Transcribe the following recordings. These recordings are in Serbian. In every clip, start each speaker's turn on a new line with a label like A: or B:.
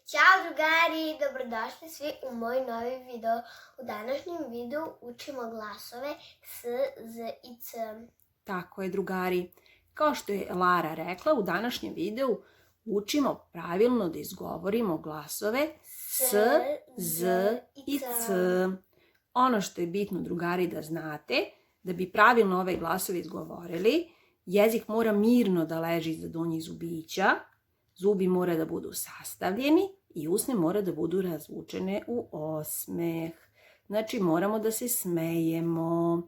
A: Ćao drugari, dobrodošli svi u moj novi video. U današnjem videu učimo glasove S, Z i C.
B: Tako je drugari. Kao što je Lara rekla, u današnjem videu učimo pravilno da izgovorimo glasove S, Z i C. Ono što je bitno drugari da znate, da bi pravilno ove glasove izgovorili, jezik mora mirno da leži iza donjih zubića, zubi mora da budu sastavljeni i usne mora da budu razvučene u osmeh. Znači moramo da se smejemo.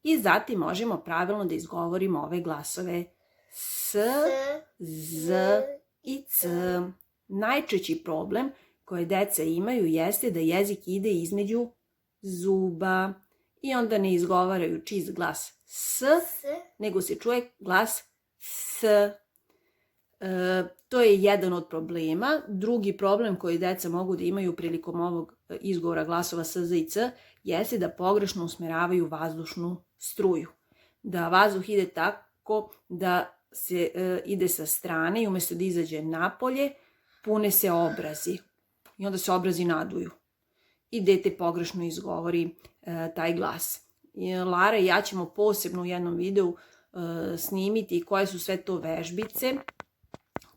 B: I zatim možemo pravilno da izgovorimo ove glasove S, Z i C. Najčešći problem koje deca imaju jeste da jezik ide između zuba i onda ne izgovaraju čist glas S, nego se čuje glas S. To je jedan od problema. Drugi problem koji deca mogu da imaju prilikom ovog izgovora glasova S, Z i C jeste da pogrešno usmeravaju vazdušnu struju. Da vazduh ide tako da se ide sa strane i umjesto da izađe napolje, pune se obrazi. I onda se obrazi naduju. I dete pogrešno izgovori taj glas. Lara i ja ćemo posebno u jednom videu snimiti koje su sve to vežbice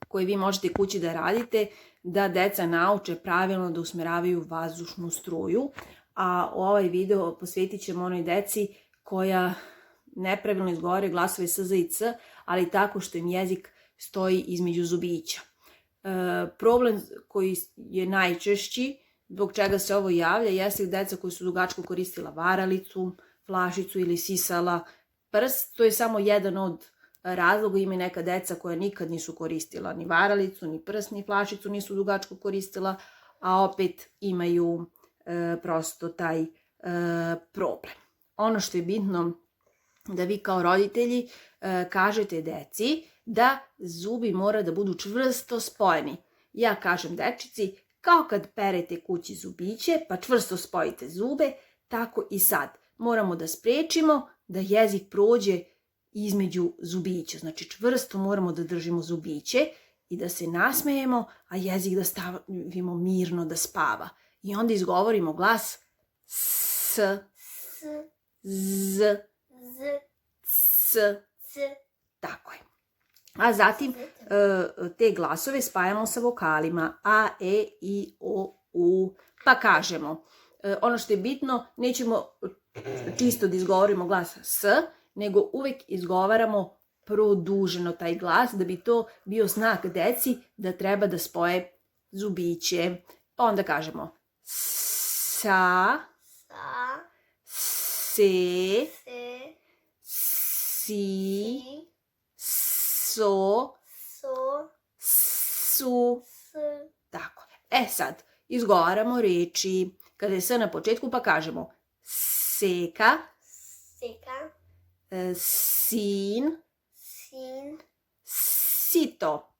B: koje vi možete kući da radite, da deca nauče pravilno da usmeravaju vazdušnu struju. A ovaj video posvetit ćemo onoj deci koja nepravilno izgovore glasove S, Z i C, ali tako što im jezik stoji između zubića. Problem koji je najčešći, zbog čega se ovo javlja, jeste deca koji su dugačko koristila varalicu, flašicu ili sisala prst. To je samo jedan od razloga. Ima neka deca koja nikad nisu koristila ni varalicu, ni prst, ni flašicu, nisu dugačko koristila, a opet imaju prosto taj problem. Ono što je bitno da vi kao roditelji kažete deci da zubi mora da budu čvrsto spojeni. Ja kažem dečici, kao kad perete kući zubiće pa čvrsto spojite zube, tako i sad. Moramo da sprečimo da jezik prođe između zubića. Znači čvrsto moramo da držimo zubiće i da se nasmejemo, a jezik da stavimo mirno da spava. I onda izgovorimo glas S, Z, C. Tako je. A zatim te glasove spajamo sa vokalima A, E, I, O, U. Pa kažemo, ono što je bitno, nećemo čisto da izgovorimo glas S, nego uvek izgovaramo produženo taj glas, da bi to bio znak deci da treba da spoje zubiće. Pa onda kažemo sa, se, si, so, su. Tako. Sad, izgovaramo reči. Kada je S na početku pa kažemo seka, sin, sito.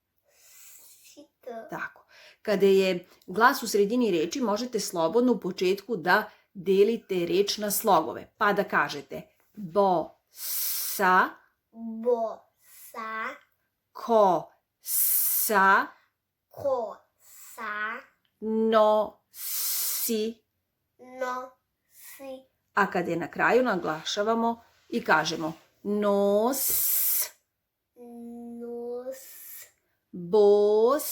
B: Tako. Kada je glas u sredini reči, možete slobodno u početku da delite reč na slogove. Pa da kažete bo, sa, ko, sa, no, si. A kada je na kraju naglašavamo i kažemo nos, bos,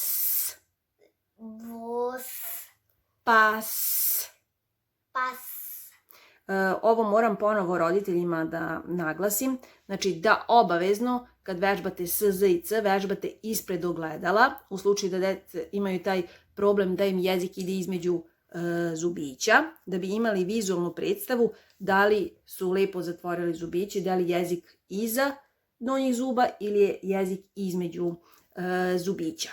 B: pas. Ovo moram ponovo roditeljima da naglasim. Znači da obavezno kad vežbate S, Z i C, vežbate ispred ogledala. U slučaju da deca imaju taj problem da im jezik ide između zubića, da bi imali vizualnu predstavu da li su lepo zatvorili zubiće, da li jezik iza donjih zuba ili je jezik između zubića.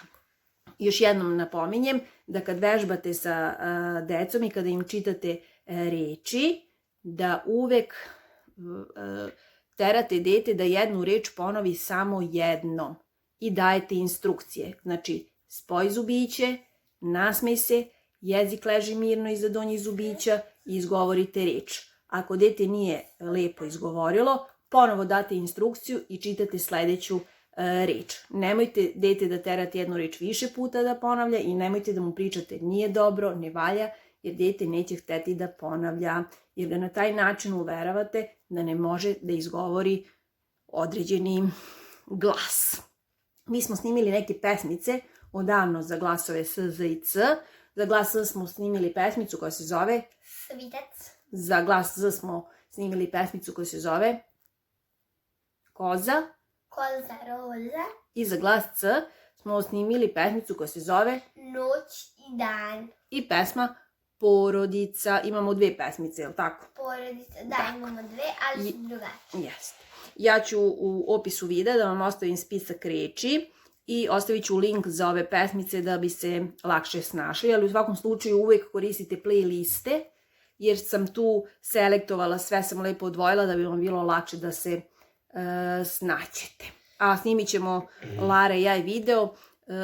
B: Još jednom napominjem da kad vežbate sa decom i kada im čitate reči, da uvek terate dete da jednu reč ponovi samo jednom i dajete instrukcije. Znači, spoj zubiće, nasmej se, jezik leži mirno iza donjih zubića i izgovorite reč. Ako dete nije lepo izgovorilo, ponovo date instrukciju i čitate sledeću reč. Nemojte dete da terate jednu reč više puta da ponavlja i nemojte da mu pričate nije dobro, ne valja, jer dete neće hteti da ponavlja, jer ga na taj način uveravate da ne može da izgovori određeni glas. Mi smo snimili neke pesmice odavno za glasove S, Z i C. Za glas S smo snimili pesmicu koja se zove
A: Svitac.
B: Za glas Z smo snimili pesmicu koja se zove Koza.
A: Koza roza.
B: I za glas C smo snimili pesmicu koja se zove
A: Noć i dan.
B: i pesma Porodica. Imamo 2 pesmice, je li tako?
A: Porodica. Da, imamo 2, ali su drugačije.
B: Jeste. Ja ću u opisu videa da vam ostavim spisak reči i ostavit ću link za ove pesmice da bi se lakše snašli, ali u svakom slučaju uvek koristite playliste, jer sam tu selektovala, sve sam lepo odvojila da bi vam bilo lakše da se snaćete. A snimit ćemo Lara i ja i video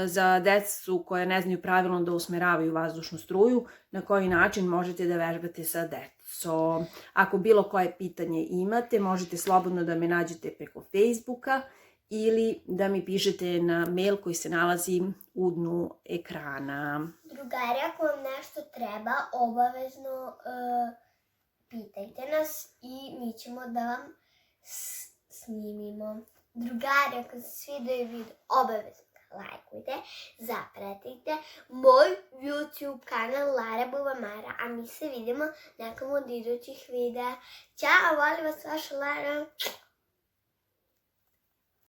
B: za decu koje ne znaju pravilno da usmeravaju vazdušnu struju, na koji način možete da vežbate sa decom. Ako bilo koje pitanje imate, možete slobodno da me nađete preko Facebooka ili da mi pišete na mail koji se nalazi u dnu ekrana.
A: Drugari, ako vam nešto treba, obavezno pitajte nas i mi ćemo da vam snimimo. Drugari, ako se svidio video, obavezno lajkujte, zapratite moj YouTube kanal Lara Bubamara, a mi se vidimo nekom od idućih videa. Ćao, volim vas, vaša Lara.